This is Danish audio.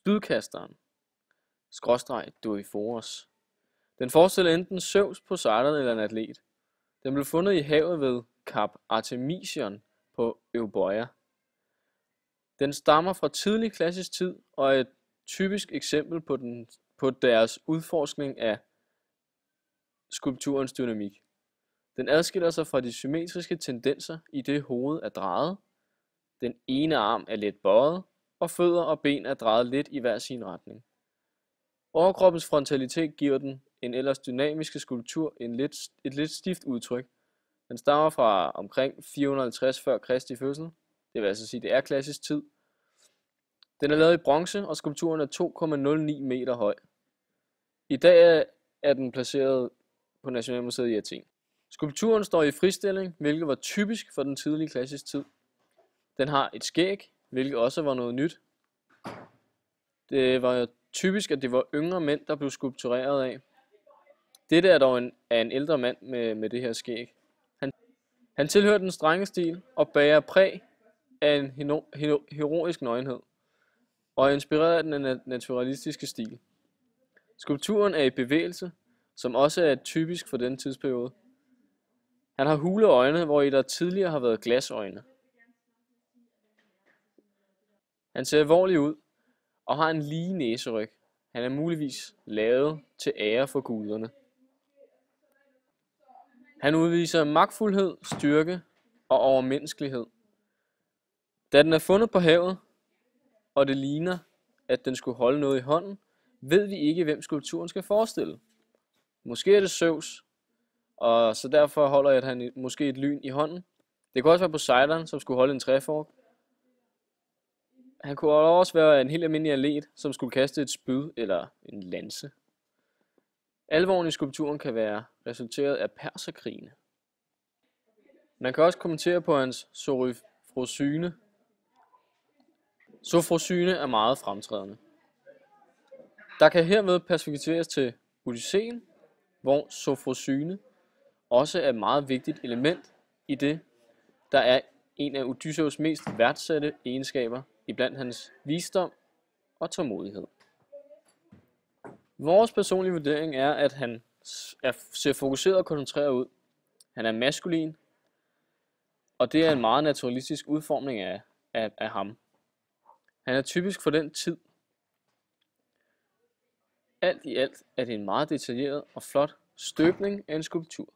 Spydkasteren Doiforos. Den forestiller enten Zeus, Poseidon eller en atlet. Den blev fundet i havet ved Kap Artemision på Euboea. Den stammer fra tidlig klassisk tid og er et typisk eksempel på deres udforskning af skulpturens dynamik. Den adskiller sig fra de symmetriske tendenser, i det hovedet er drejet, den ene arm er let bøjet, og fødder og ben er drejet lidt i hver sin retning. Overkroppens frontalitet giver den en ellers dynamiske skulptur et lidt stift udtryk. Den stammer fra omkring 450 før Kristi fødsel, det vil altså sige, det er klassisk tid. Den er lavet i bronze, og skulpturen er 2,09 meter høj. I dag er den placeret på Nationalmuseet i Athen. Skulpturen står i fristilling, hvilket var typisk for den tidlige klassisk tid. Den har et skæg, hvilket også var noget nyt. Det var typisk, at det var yngre mænd, der blev skulptureret af. Dette er dog en ældre mand med det her skæg. Han tilhører den strenge stil og bærer præg af en heroisk nøgenhed og er inspireret af den naturalistiske stil. Skulpturen er i bevægelse, som også er typisk for denne tidsperiode. Han har hule øjne, hvor i der tidligere har været glasøjne. Han ser alvorlig ud og har en lige næseryg. Han er muligvis lavet til ære for guderne. Han udviser magtfuldhed, styrke og overmenneskelighed. Da den er fundet på havet, og det ligner, at den skulle holde noget i hånden, ved vi ikke, hvem skulpturen skal forestille. Måske er det Zeus, og så derfor holder han måske et lyn i hånden. Det kunne også være Poseidon, som skulle holde en træfork. Han kunne også være en helt almindelig atlet, som skulle kaste et spyd eller en lanse. Alvoren i skulpturen kan være resulteret af perserkrigene. Man kan også kommentere på hans sofrosyne. Sofrosyne er meget fremtrædende. Der kan herved perspektiveres til Odysseen, hvor sofrosyne også er et meget vigtigt element i det, der er en af Odysseus mest værdsatte egenskaber iblandt hans visdom og tålmodighed. Vores personlige vurdering er, at han ser fokuseret og koncentreret ud. Han er maskulin, og det er en meget naturalistisk udformning af ham. Han er typisk for den tid. Alt i alt er det en meget detaljeret og flot støbning af en skulptur.